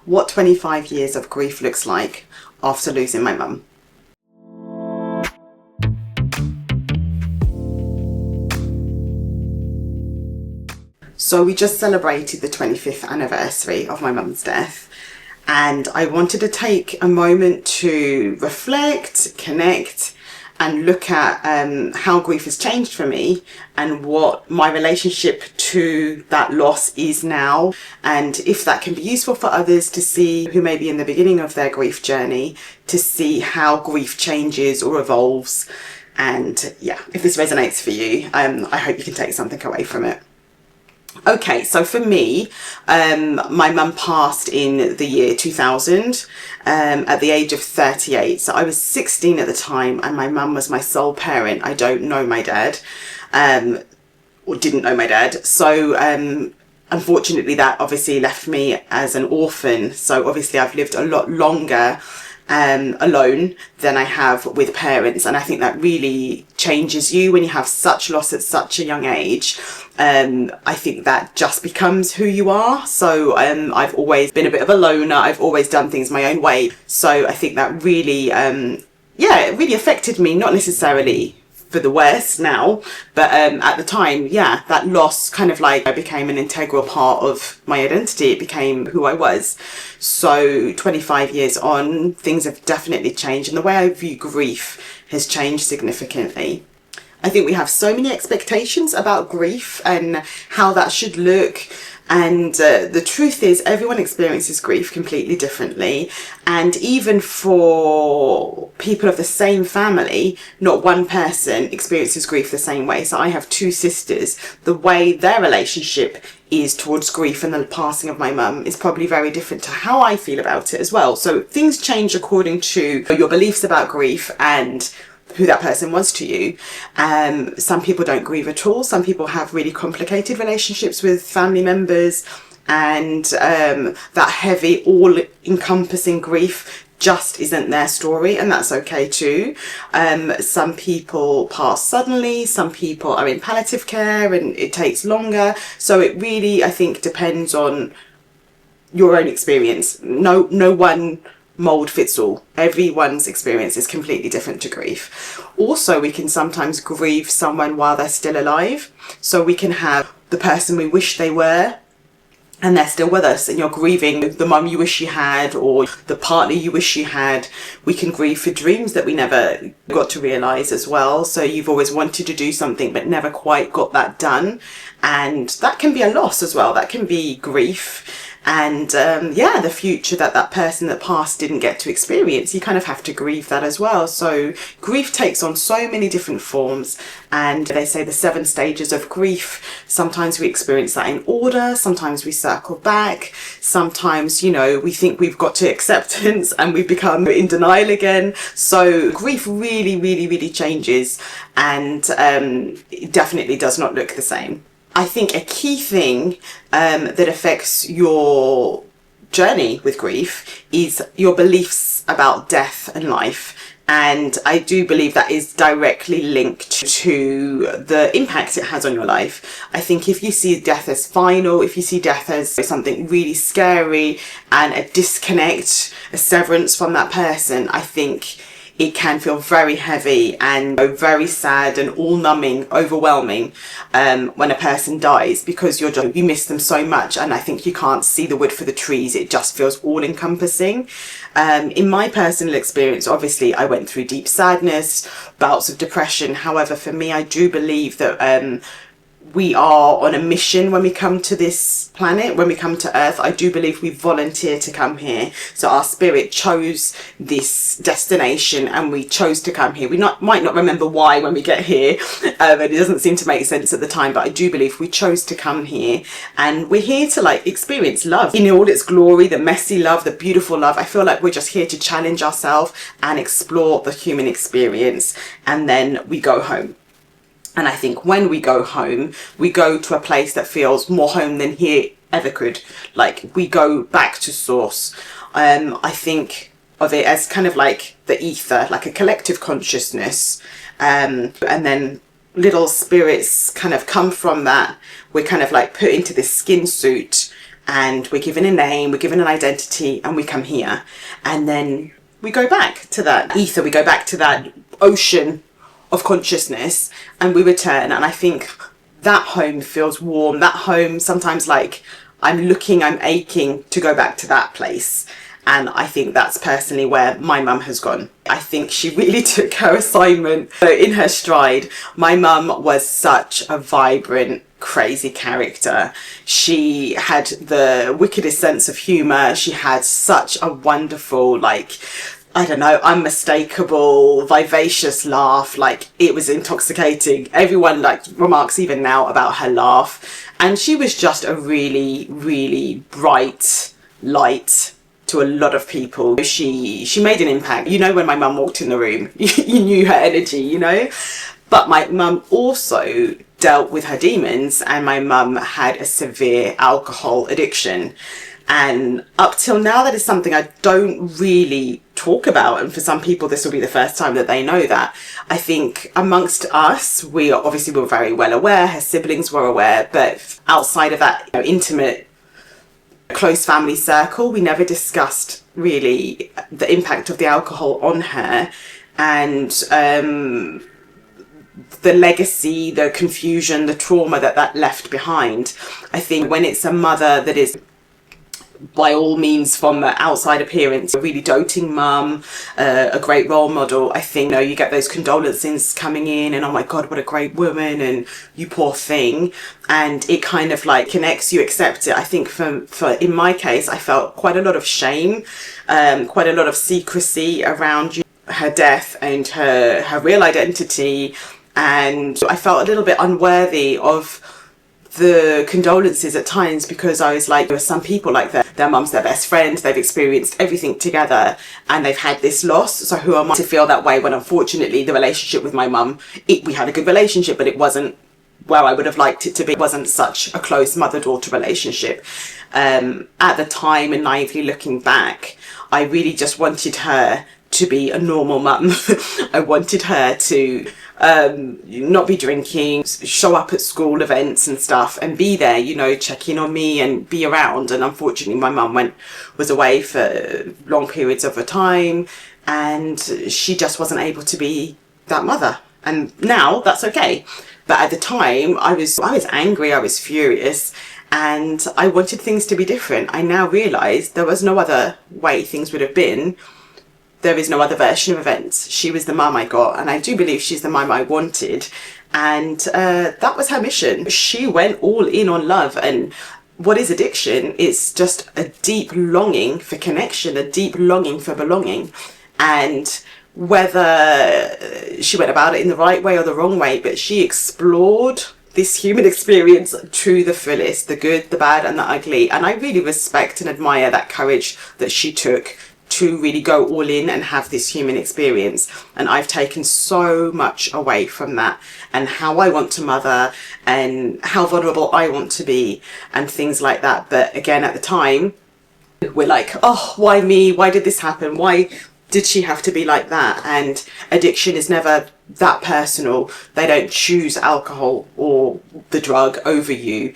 what 25 years of grief looks like after losing my mum. So we just celebrated the 25th anniversary of my mum's death, and I wanted to take a moment to reflect, connect, and look at how grief has changed for me and what my relationship to that loss is now, and if that can be useful for others to see who may be in the beginning of their grief journey, to see how grief changes or evolves. And yeah, if this resonates for you, I hope you can take something away from it. Okay, so for me, my mum passed in the year 2000 at the age of 38. So I was 16 at the time, and my mum was my sole parent. I don't know my dad, or didn't know my dad. So unfortunately, that obviously left me as an orphan. So obviously I've lived a lot longer alone than I have with parents, and I think that really changes you when you have such loss at such a young age. I think that just becomes who you are. So I've always been a bit of a loner. I've always done things my own way. So I think that really it really affected me, not necessarily for the worst now, but at the time, yeah, that loss kind of like became an integral part of my identity. It became who I was. So 25 years on, things have definitely changed, and the way I view grief has changed significantly. I think we have so many expectations about grief and how that should look. And the truth is, everyone experiences grief completely differently. And even for people of the same family, not one person experiences grief the same way. So I have two sisters. The way their relationship is towards grief and the passing of my mum is probably very different to how I feel about it as well. So things change according to your beliefs about grief and who that person was to you. Some people don't grieve at all. Some people have really complicated relationships with family members, and that heavy, all-encompassing grief just isn't their story, and that's okay too. Some people pass suddenly, some people are in palliative care and it takes longer. So it really, I think, depends on your own experience. No one mold fits all. Everyone's experience is completely different to grief. Also, we can sometimes grieve someone while they're still alive. So we can have the person we wish they were and they're still with us, and you're grieving the mum you wish you had or the partner you wish you had. We can grieve for dreams that we never got to realise as well. So you've always wanted to do something but never quite got that done, and that can be a loss as well. That can be grief. And the future that person that passed didn't get to experience, you kind of have to grieve that as well. So grief takes on so many different forms, and they say the 7 stages of grief. Sometimes we experience that in order, sometimes we circle back, sometimes, we think we've got to acceptance and we become in denial again. So grief really, really, really changes, and it definitely does not look the same. I think a key thing that affects your journey with grief is your beliefs about death and life. And I do believe that is directly linked to the impact it has on your life. I think if you see death as final, if you see death as something really scary and a disconnect, a severance from that person, I think it can feel very heavy and very sad and all-numbing, overwhelming when a person dies, because you miss them so much, and I think you can't see the wood for the trees. It just feels all-encompassing. In my personal experience, obviously, I went through deep sadness, bouts of depression. However, for me, I do believe that we are on a mission when we come to this planet, when we come to Earth. I do believe we volunteer to come here. So our spirit chose this destination and we chose to come here. We might not remember why when we get here, and it doesn't seem to make sense at the time, but I do believe we chose to come here, and we're here to experience love in all its glory, the messy love, the beautiful love. I feel like we're just here to challenge ourselves and explore the human experience, and then we go home. And I think when we go home, we go to a place that feels more home than here ever could. We go back to source. I think of it as kind of like the ether, like a collective consciousness. And then little spirits kind of come from that. We're kind of put into this skin suit, and we're given a name, we're given an identity, and we come here. And then we go back to that ether, we go back to that ocean of consciousness, and we return. And I think that home feels warm. That home, sometimes like I'm aching to go back to that place. And I think that's personally where my mum has gone. I think she really took her assignment in her stride. My mum was such a vibrant, crazy character. She had the wickedest sense of humour. She had such a wonderful, like, I don't know, unmistakable, vivacious laugh. Like, it was intoxicating. Everyone like remarks even now about her laugh. And she was just a really, really bright light to a lot of people. She made an impact. You know, when my mum walked in the room, you knew her energy, you know. But my mum also dealt with her demons, and my mum had a severe alcohol addiction. And up till now, that is something I don't really talk about. And for some people, this will be the first time that they know that. I think amongst us, we obviously were very well aware. Her siblings were aware. But outside of that, you know, intimate, close family circle, we never discussed really the impact of the alcohol on her, and the legacy, the confusion, the trauma that left behind. I think when it's a mother that is, by all means, from the outside appearance, a really doting mum, a great role model, I think, you know, you get those condolences coming in, and oh my God, what a great woman, and you poor thing. And it kind of like connects, you accept it. I think for in my case, I felt quite a lot of shame, quite a lot of secrecy around her death and her real identity. And I felt a little bit unworthy of the condolences at times, because I was like, there are some people like their mum's their best friend, they've experienced everything together, and they've had this loss. So who am I to feel that way when, unfortunately, the relationship with my mum, we had a good relationship, but it wasn't where I would have liked it to be. It wasn't such a close mother-daughter relationship. At the time, and naively looking back, I really just wanted her to be a normal mum. I wanted her to not be drinking, show up at school events and stuff, and be there, you know, check in on me and be around. And unfortunately, my mum was away for long periods of her time, and she just wasn't able to be that mother. And now that's okay. But at the time, I was angry, I was furious, and I wanted things to be different. I now realise there was no other way things would have been. There is no other version of events. She was the mum I got, and I do believe she's the mum I wanted. And that was her mission. She went all in on love. And what is addiction? It's just a deep longing for connection, a deep longing for belonging. And whether she went about it in the right way or the wrong way, but she explored this human experience to the fullest, the good, the bad, and the ugly. And I really respect and admire that courage that she took to really go all in and have this human experience. And I've taken so much away from that, and how I want to mother, and how vulnerable I want to be, and things like that. But again, at the time, we're like, oh, why me? Why did this happen? Why did she have to be like that? And addiction is never that personal. They don't choose alcohol or the drug over you.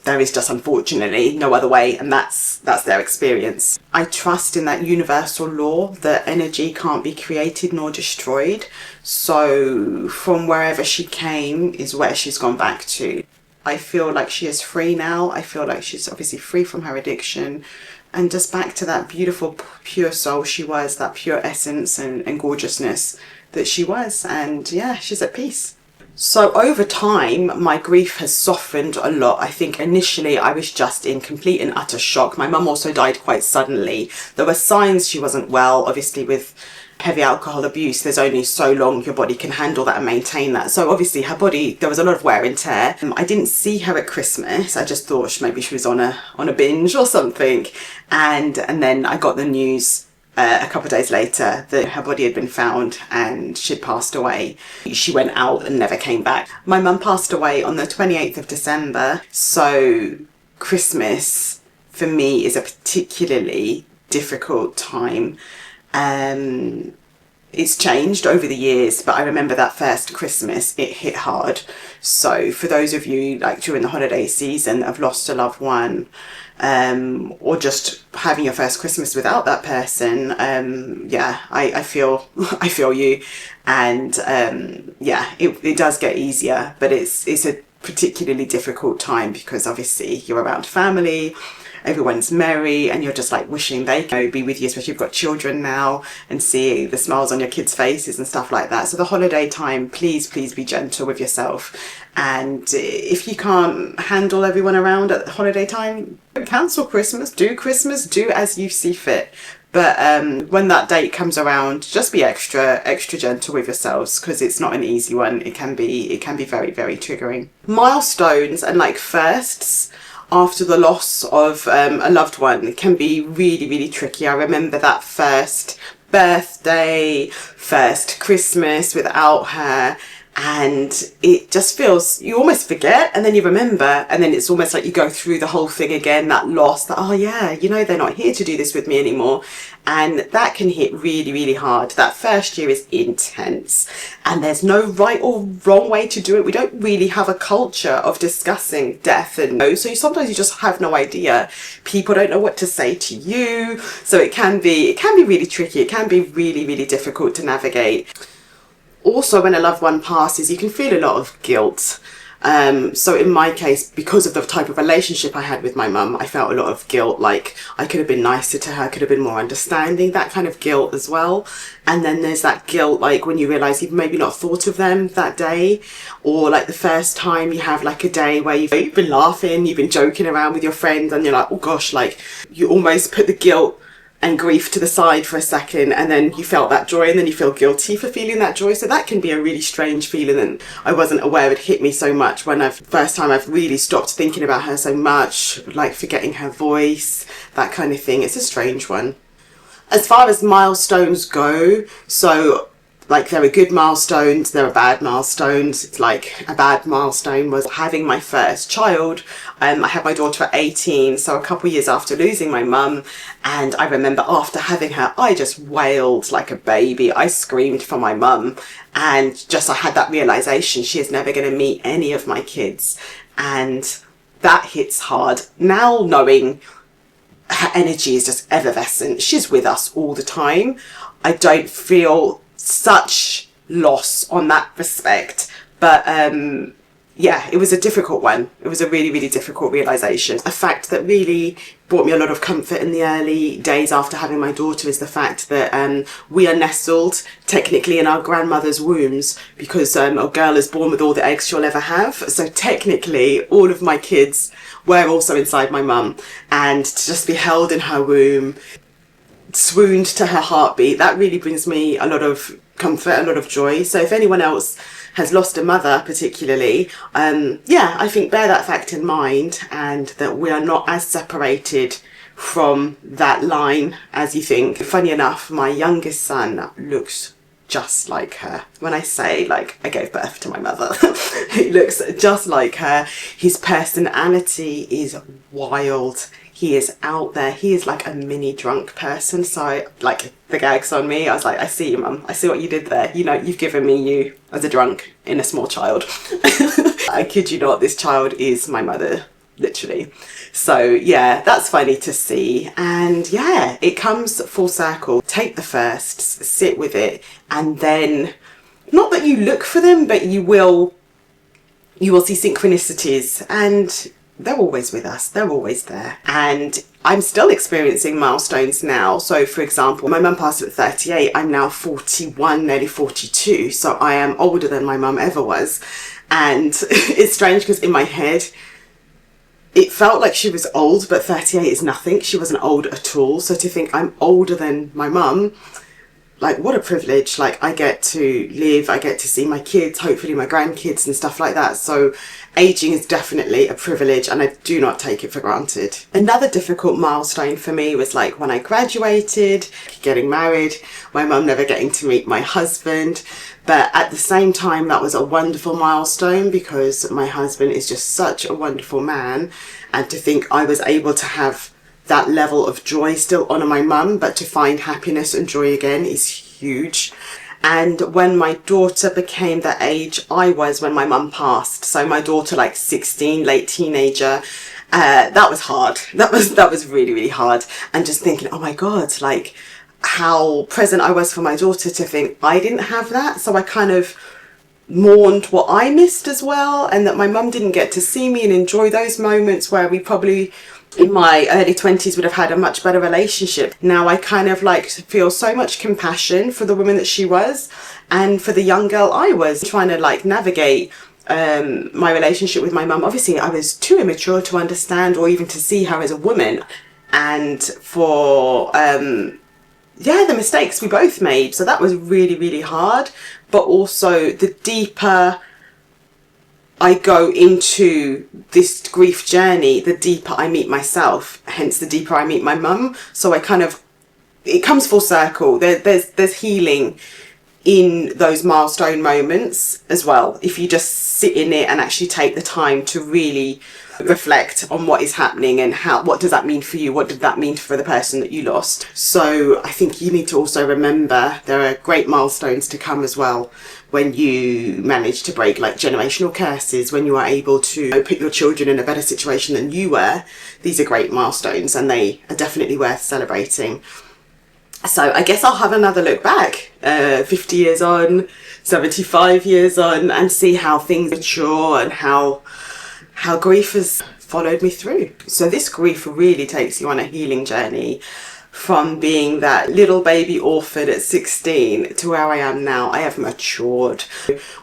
There is just, unfortunately, no other way, and that's their experience. I trust in that universal law that energy can't be created nor destroyed. So from wherever she came is where she's gone back to. I feel like she is free now. I feel like she's obviously free from her addiction, and just back to that beautiful, pure soul she was, that pure essence and gorgeousness that she was. And yeah, she's at peace. So over time, my grief has softened a lot. I think initially I was just in complete and utter shock. My mum also died quite suddenly. There were signs she wasn't well. Obviously, with heavy alcohol abuse, there's only so long your body can handle that and maintain that. So obviously her body, there was a lot of wear and tear. I didn't see her at Christmas. I just thought maybe she was on a binge or something. And then I got the news a couple of days later that her body had been found and she'd passed away. She went out and never came back. My mum passed away on the 28th of December. So Christmas for me is a particularly difficult time. It's changed over the years, but I remember that first Christmas, it hit hard. So for those of you like during the holiday season that have lost a loved one, or just having your first Christmas without that person, yeah, I feel I feel you. And yeah, it does get easier, but it's a particularly difficult time because obviously you're around family, everyone's merry, and you're just like wishing they could be with you, especially if you've got children now, and see the smiles on your kids' faces and stuff like that. So the holiday time, please be gentle with yourself. And if you can't handle everyone around at the holiday time, cancel Christmas, do as you see fit. But when that date comes around, just be extra gentle with yourselves, because it's not an easy one. It can be very, very triggering. Milestones and like firsts after the loss of a loved one can be really, really tricky. I remember that first birthday, first Christmas without her, and it just feels, you almost forget and then you remember, and then it's almost like you go through the whole thing again, that loss, that, oh yeah, you know, they're not here to do this with me anymore. And that can hit really, really hard. That first year is intense, and there's no right or wrong way to do it. We don't really have a culture of discussing death, and so sometimes you just have no idea. People don't know what to say to you, so it can be really tricky. It can be really, really difficult to navigate. Also, when a loved one passes, you can feel a lot of guilt. So in my case, because of the type of relationship I had with my mum, I felt a lot of guilt, like I could have been nicer to her, could have been more understanding, that kind of guilt as well. And then there's that guilt, like when you realise you've maybe not thought of them that day, or like the first time you have like a day where you've been laughing, you've been joking around with your friends, and you're like, oh gosh, like you almost put the guilt and grief to the side for a second, and then you felt that joy, and then you feel guilty for feeling that joy. So that can be a really strange feeling, and I wasn't aware it hit me so much when first time I've really stopped thinking about her so much, like forgetting her voice, that kind of thing. It's a strange one. As far as milestones go, so like there are good milestones, there are bad milestones. It's like a bad milestone was having my first child. I had my daughter at 18, so a couple of years after losing my mum, and I remember after having her, I just wailed like a baby. I screamed for my mum, and just I had that realisation she is never going to meet any of my kids, and that hits hard. Now knowing her energy is just effervescent, she's with us all the time, I don't feel such loss on that respect. But yeah, it was a difficult one. It was a really, really difficult realisation. A fact that really brought me a lot of comfort in the early days after having my daughter is the fact that we are nestled technically in our grandmother's wombs, because a girl is born with all the eggs she'll ever have. So technically all of my kids were also inside my mum, and to just be held in her womb, swooned to her heartbeat, that really brings me a lot of comfort, a lot of joy. So if anyone else has lost a mother particularly, yeah, I think bear that fact in mind, and that we are not as separated from that line as you think. Funny enough, my youngest son looks just like her. When I say like I gave birth to my mother, he looks just like her. His personality is wild. He is out there. He is like a mini drunk person. So like the gag's on me. I was like, I see you, mum. I see what you did there. You know, you've given me you as a drunk in a small child. I kid you not, this child is my mother, literally. So yeah, that's funny to see. And yeah, it comes full circle. Take the firsts, sit with it, and then not that you look for them, but you will see synchronicities, and they're always with us, they're always there. And I'm still experiencing milestones now. So for example, my mum passed at 38, I'm now 41, nearly 42, so I am older than my mum ever was. And it's strange because in my head it felt like she was old, but 38 is nothing. She wasn't old at all. So to think I'm older than my mum, like what a privilege. Like I get to live, I get to see my kids, hopefully my grandkids and stuff like that. So aging is definitely a privilege, and I do not take it for granted. Another difficult milestone for me was like when I graduated, getting married, my mum never getting to meet my husband. But at the same time, that was a wonderful milestone because my husband is just such a wonderful man. And to think I was able to have that level of joy, still honour my mum, but to find happiness and joy again is huge. And when my daughter became the age I was when my mum passed, so my daughter like 16, late teenager, that was hard. That was really, really hard. And just thinking, oh my God, like how present I was for my daughter, to think I didn't have that. So I kind of mourned what I missed as well, and that my mum didn't get to see me and enjoy those moments where we probably in my early 20s would have had a much better relationship. Now I kind of like feel so much compassion for the woman that she was, and for the young girl I was, trying to like navigate my relationship with my mum. Obviously I was too immature to understand or even to see her as a woman, and for the mistakes we both made. So that was really, really hard. But also the deeper I go into this grief journey, the deeper I meet myself, hence the deeper I meet my mum. So I kind of, it comes full circle. There's healing in those milestone moments as well, if you just sit in it and actually take the time to really reflect on what is happening and what does that mean for you, what did that mean for the person that you lost. So I think you need to also remember there are great milestones to come as well, when you manage to break like generational curses, when you are able to put your children in a better situation than you were. These are great milestones and they are definitely worth celebrating. So I guess I'll have another look back, 50 years on, 75 years on, and see how things mature and how grief has followed me through. So this grief really takes you on a healing journey, from being that little baby orphan at 16 to where I am now. I have matured.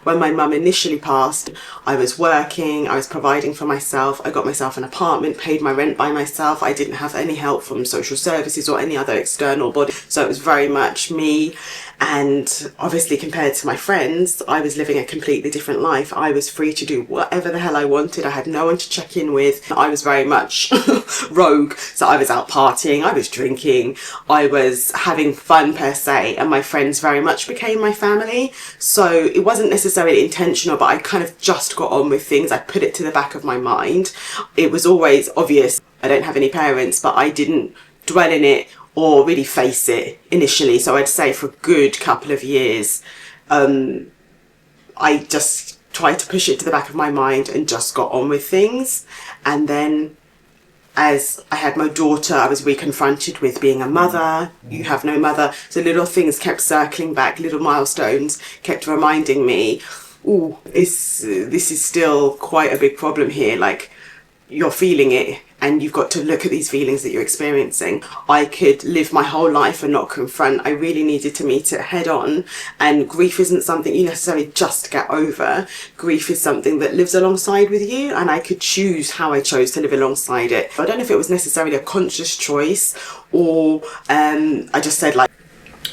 When my mum initially passed, I was working, I was providing for myself, I got myself an apartment, paid my rent by myself. I didn't have any help from social services or any other external body. So it was very much me. And obviously compared to my friends, I was living a completely different life. I was free to do whatever the hell I wanted. I had no one to check in with. I was very much rogue. So I was out partying, I was drinking, I was having fun per se, and my friends very much became my family. So it wasn't necessarily intentional, but I kind of just got on with things. I put it to the back of my mind. It was always obvious I don't have any parents, but I didn't dwell in it or really face it initially. So I'd say for a good couple of years, I just tried to push it to the back of my mind and just got on with things. And then as I had my daughter, I was reconfronted with being a mother. You have no mother. So little things kept circling back, little milestones kept reminding me, ooh, this is still quite a big problem here. Like, you're feeling it and you've got to look at these feelings that you're experiencing. I could live my whole life and not confront. I really needed to meet it head on. And grief isn't something you necessarily just get over. Grief is something that lives alongside with you, and I could choose how I chose to live alongside it. I don't know if it was necessarily a conscious choice, or I just said, like,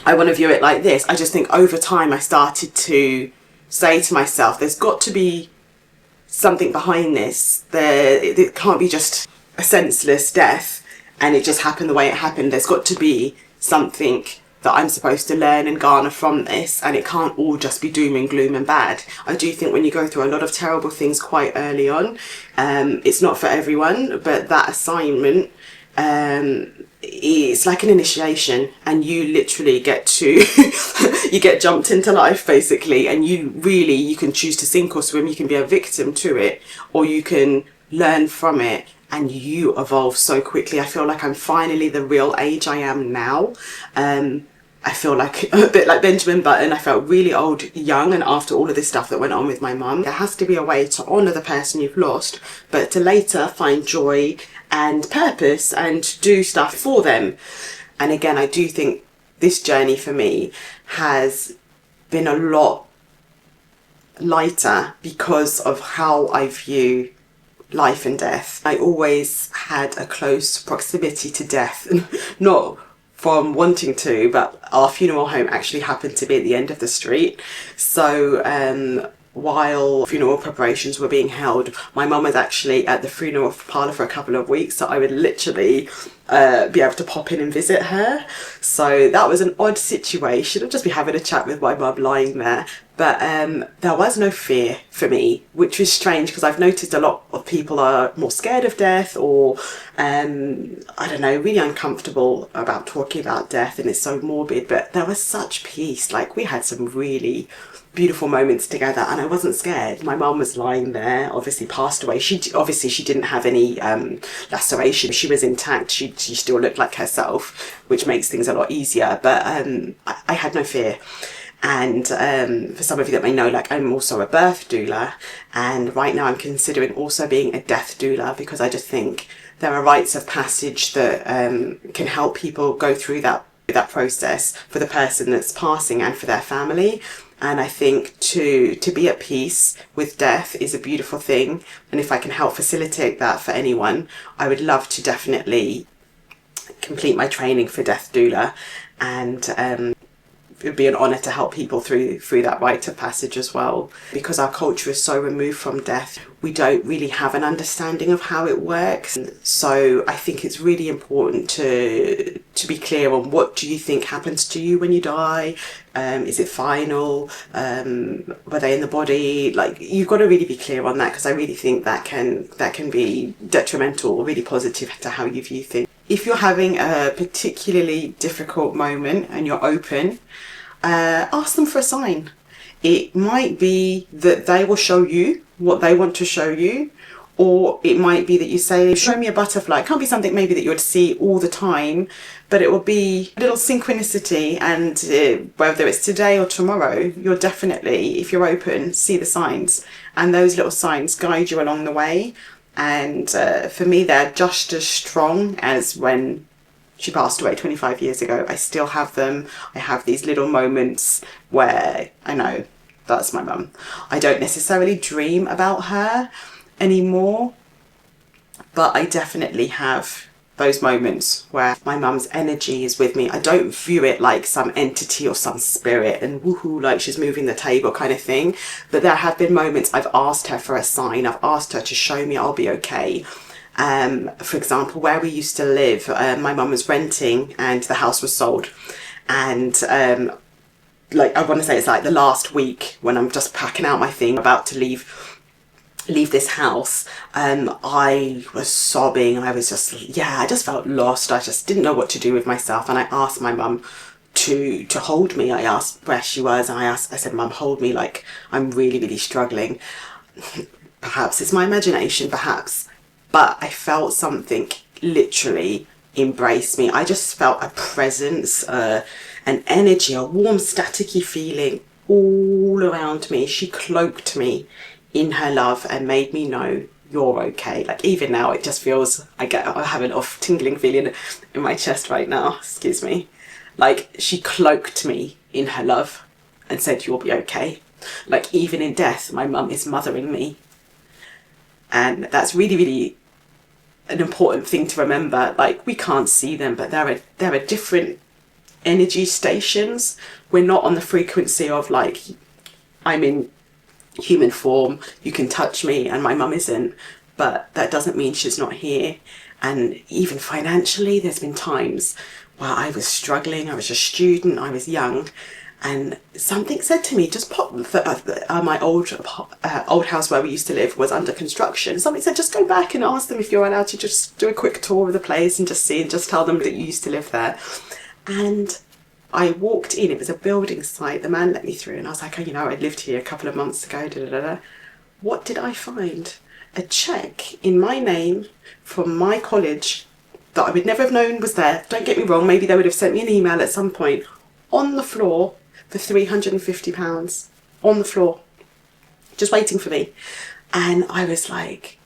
I want to view it like this. I just think over time I started to say to myself, there's got to be something behind this. It can't be just a senseless death and it just happened the way it happened. There's got to be something that I'm supposed to learn and garner from this, and it can't all just be doom and gloom and bad. I do think when you go through a lot of terrible things quite early on, it's not for everyone, but that assignment, it's like an initiation, and you literally get to you get jumped into life basically, and you can choose to sink or swim. You can be a victim to it, or you can learn from it, and you evolve so quickly. I feel like I'm finally the real age I am now. I feel like a bit like Benjamin Button. I felt really old young, and after all of this stuff that went on with my mum. There has to be a way to honour the person you've lost, but to later find joy and purpose and do stuff for them. And again, I do think this journey for me has been a lot lighter because of how I view life and death. I always had a close proximity to death, not from wanting to, but our funeral home actually happened to be at the end of the street. So while funeral preparations were being held, my mum was actually at the funeral parlour for a couple of weeks, so I would literally be able to pop in and visit her. So that was an odd situation. I'd just be having a chat with my mum lying there, But there was no fear for me, which was strange because I've noticed a lot of people are more scared of death, or I don't know, really uncomfortable about talking about death, and it's so morbid. But there was such peace. Like, we had some really beautiful moments together, and I wasn't scared. My mum was lying there, obviously passed away. She didn't have any laceration. She was intact. She still looked like herself, which makes things a lot easier. But I had no fear. And for some of you that may know, like, I'm also a birth doula, and right now I'm considering also being a death doula, because I just think there are rites of passage that can help people go through that process for the person that's passing and for their family. And I think to be at peace with death is a beautiful thing, and if I can help facilitate that for anyone, I would love to definitely complete my training for death doula, and it would be an honour to help people through that rite of passage as well. Because our culture is so removed from death, we don't really have an understanding of how it works. So I think it's really important to be clear on, what do you think happens to you when you die? Is it final? Were they in the body? Like, you've got to really be clear on that, because I really think that can be detrimental or really positive to how you view things. If you're having a particularly difficult moment and you're open, ask them for a sign. It might be that they will show you what they want to show you, or it might be that you say, show me a butterfly. It can't be something maybe that you would see all the time, but it will be a little synchronicity, and whether it's today or tomorrow, you'll definitely, if you're open, see the signs, and those little signs guide you along the way. And for me, they're just as strong as when she passed away 25 years ago. I still have them. I have these little moments where I know that's my mum. I don't necessarily dream about her anymore, but I definitely have those moments where my mum's energy is with me. I don't view it like some entity or some spirit and woohoo, like she's moving the table kind of thing. But there have been moments I've asked her for a sign. I've asked her to show me I'll be okay. For example, where we used to live, my mum was renting and the house was sold. And like, I want to say it's like the last week when I'm just packing out my thing, about to leave this house, I was sobbing, and I was just, I just felt lost. I just didn't know what to do with myself, and I asked my mum to hold me. I asked where she was, and I said, Mum, hold me, like, I'm really, really struggling. Perhaps it's my imagination, perhaps, but I felt something literally embrace me. I just felt a presence, an energy, a warm, staticky feeling all around me. She cloaked me in her love and made me know, you're okay. Like, even now it just feels, I have a little tingling feeling in my chest right now, excuse me. Like, she cloaked me in her love and said, you'll be okay. Like, even in death, my mum is mothering me. And that's really, really an important thing to remember. Like, we can't see them, but there are different energy stations. We're not on the frequency of, like, I'm in human form, you can touch me, and my mum isn't, but that doesn't mean she's not here. And even financially, there's been times where I was struggling. I was a student, I was young, and something said to me, just pop, my old house where we used to live was under construction. Something said, just go back and ask them if you're allowed to just do a quick tour of the place and just see, and just tell them that you used to live there. And I walked in, it was a building site, the man let me through, and I was like, oh, you know, I lived here a couple of months ago, da da da. What did I find? A cheque in my name from my college that I would never have known was there. Don't get me wrong, maybe they would have sent me an email at some point, on the floor for £350, on the floor, just waiting for me. And I was like,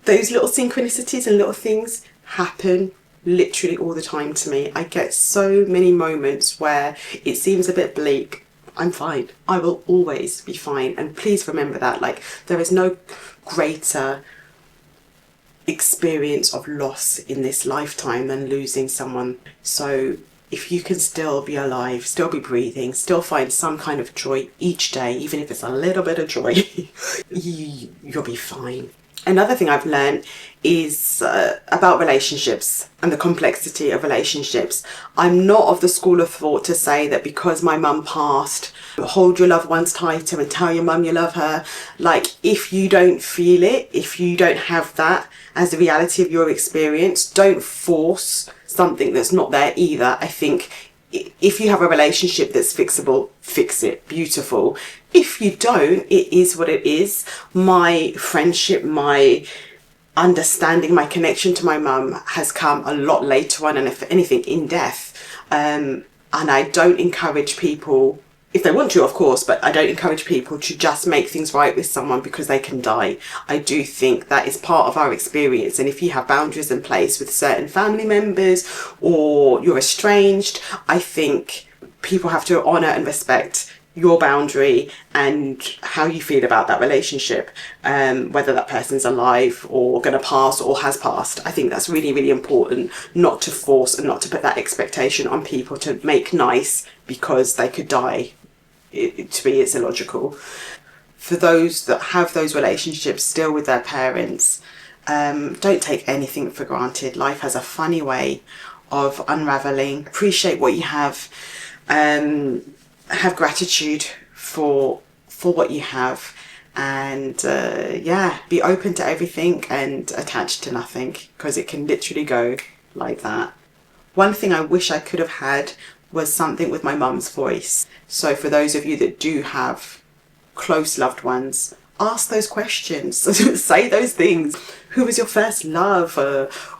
those little synchronicities and little things happen literally all the time to me. I get so many moments where it seems a bit bleak. I'm fine. I will always be fine. And please remember that. Like, there is no greater experience of loss in this lifetime than losing someone. So if you can still be alive, still be breathing, still find some kind of joy each day, even if it's a little bit of joy, you'll be fine. Another thing I've learned is about relationships and the complexity of relationships. I'm not of the school of thought to say that because my mum passed, hold your loved ones tighter and tell your mum you love her. Like, if you don't feel it, if you don't have that as the reality of your experience, don't force something that's not there either. I think if you have a relationship that's fixable, fix it. Beautiful. If you don't, it is what it is. My friendship, my understanding, my connection to my mum has come a lot later on, and if anything, in death. And I don't encourage people, if they want to, of course, but I don't encourage people to just make things right with someone because they can die. I do think that is part of our experience. And if you have boundaries in place with certain family members or you're estranged, I think people have to honour and respect your boundary and how you feel about that relationship, whether that person's alive or going to pass or has passed. I think that's really, really important, not to force and not to put that expectation on people to make nice because they could die. To me, it's illogical. For those that have those relationships still with their parents, don't take anything for granted. Life has a funny way of unraveling. Appreciate what you have. Have gratitude for what you have, and be open to everything and attached to nothing, because it can literally go like that. One thing I wish I could have had was something with my mum's voice. So for those of you that do have close loved ones, ask those questions. Say those things. Who was your first love?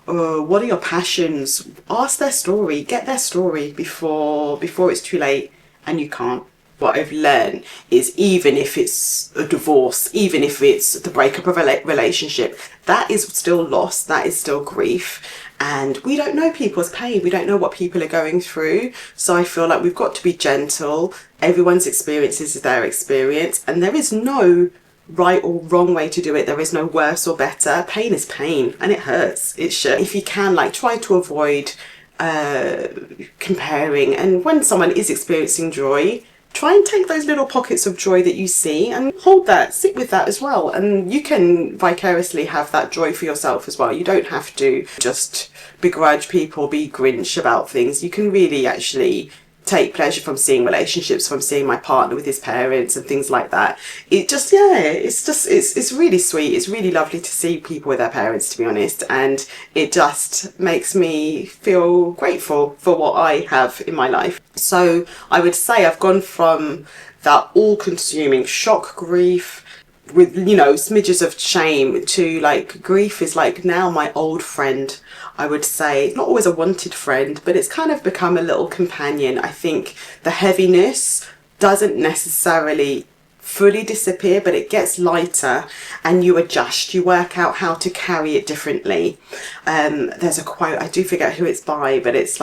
What are your passions? Ask their story. Get their story before it's too late and you can't. What I've learned is, even if it's a divorce, even if it's the breakup of a relationship, that is still loss, that is still grief. And we don't know people's pain. We don't know what people are going through. So I feel like we've got to be gentle. Everyone's experience is their experience. And there is no right or wrong way to do it. There is no worse or better. Pain is pain and it hurts. It should. If you can, try to avoid comparing. And when someone is experiencing joy, try and take those little pockets of joy that you see and hold that, sit with that as well. And you can vicariously have that joy for yourself as well. You don't have to just begrudge people, be Grinch about things. You can really actually take pleasure from seeing relationships, from seeing my partner with his parents and things like that. It's really sweet. It's really lovely to see people with their parents, to be honest. And it just makes me feel grateful for what I have in my life. So I would say I've gone from that all-consuming shock grief with, smidges of shame to grief is now my old friend. I would say not always a wanted friend, but it's kind of become a little companion. I think the heaviness doesn't necessarily fully disappear, but it gets lighter and you adjust, you work out how to carry it differently. There's a quote, I do forget who it's by, but it's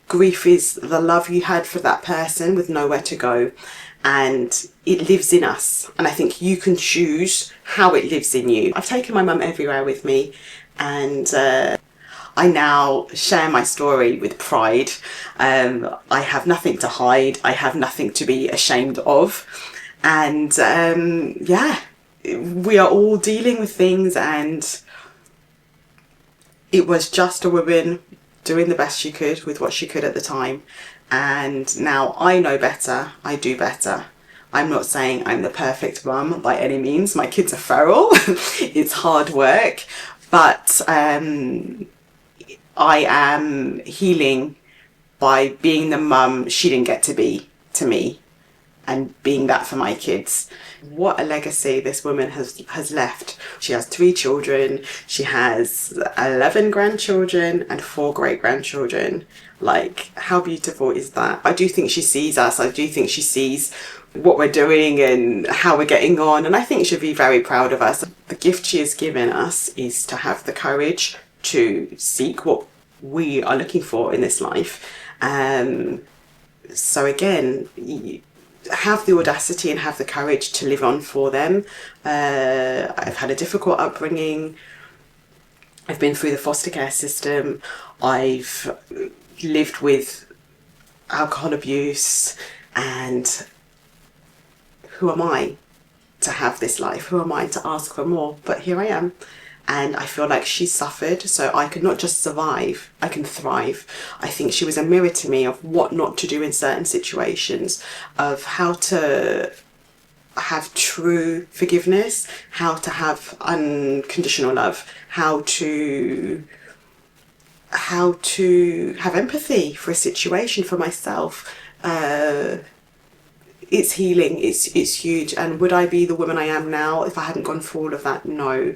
grief is the love you had for that person with nowhere to go. And it lives in us. And I think you can choose how it lives in you. I've taken my mum everywhere with me, and I now share my story with pride. I have nothing to hide. I have nothing to be ashamed of. And we are all dealing with things, and it was just a woman doing the best she could with what she could at the time. And now I know better, I do better. I'm not saying I'm the perfect mum by any means. My kids are feral. It's hard work, but I am healing by being the mum she didn't get to be to me, and being that for my kids. What a legacy this woman has left. She has 3 children, she has 11 grandchildren and 4 great-grandchildren. How beautiful is that? I do think she sees us. I do think she sees what we're doing and how we're getting on, and I think she'll be very proud of us. The gift she has given us is to have the courage to seek what we are looking for in this life. So again, have the audacity and have the courage to live on for them. I've had a difficult upbringing. I've been through the foster care system. I've lived with alcohol abuse, and who am I to have this life? Who am I to ask for more? But here I am. And I feel like she suffered, so I could not just survive, I can thrive. I think she was a mirror to me of what not to do in certain situations, of how to have true forgiveness, how to have unconditional love, how to have empathy for a situation, for myself. It's healing, it's huge. And would I be the woman I am now if I hadn't gone through all of that? No.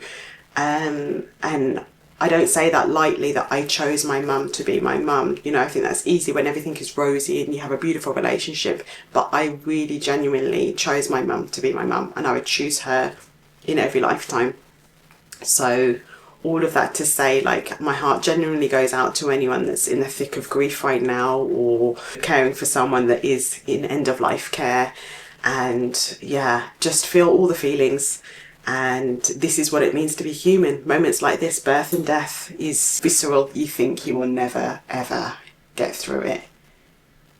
And I don't say that lightly, that I chose my mum to be my mum. You know, I think that's easy when everything is rosy and you have a beautiful relationship. But I really genuinely chose my mum to be my mum, and I would choose her in every lifetime. So all of that to say, like, my heart genuinely goes out to anyone that's in the thick of grief right now, or caring for someone that is in end of life care. And yeah, just feel all the feelings. And this is what it means to be human. Moments like this, birth and death, is visceral. You think you will never, ever get through it.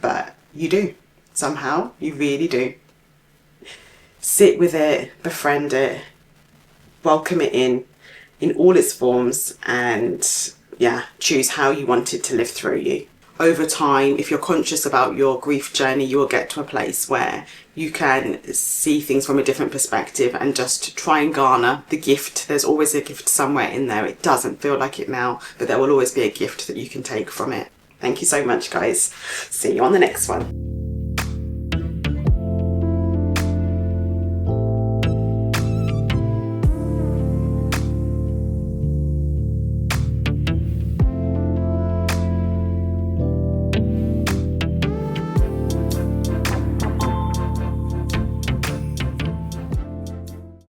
But you do. Somehow, you really do. Sit with it, befriend it, welcome it in all its forms, and yeah, choose how you want it to live through you. Over time, if you're conscious about your grief journey, you will get to a place where you can see things from a different perspective and just try and garner the gift. There's always a gift somewhere in there. It doesn't feel like it now, but there will always be a gift that you can take from it. Thank you so much, guys. See you on the next one.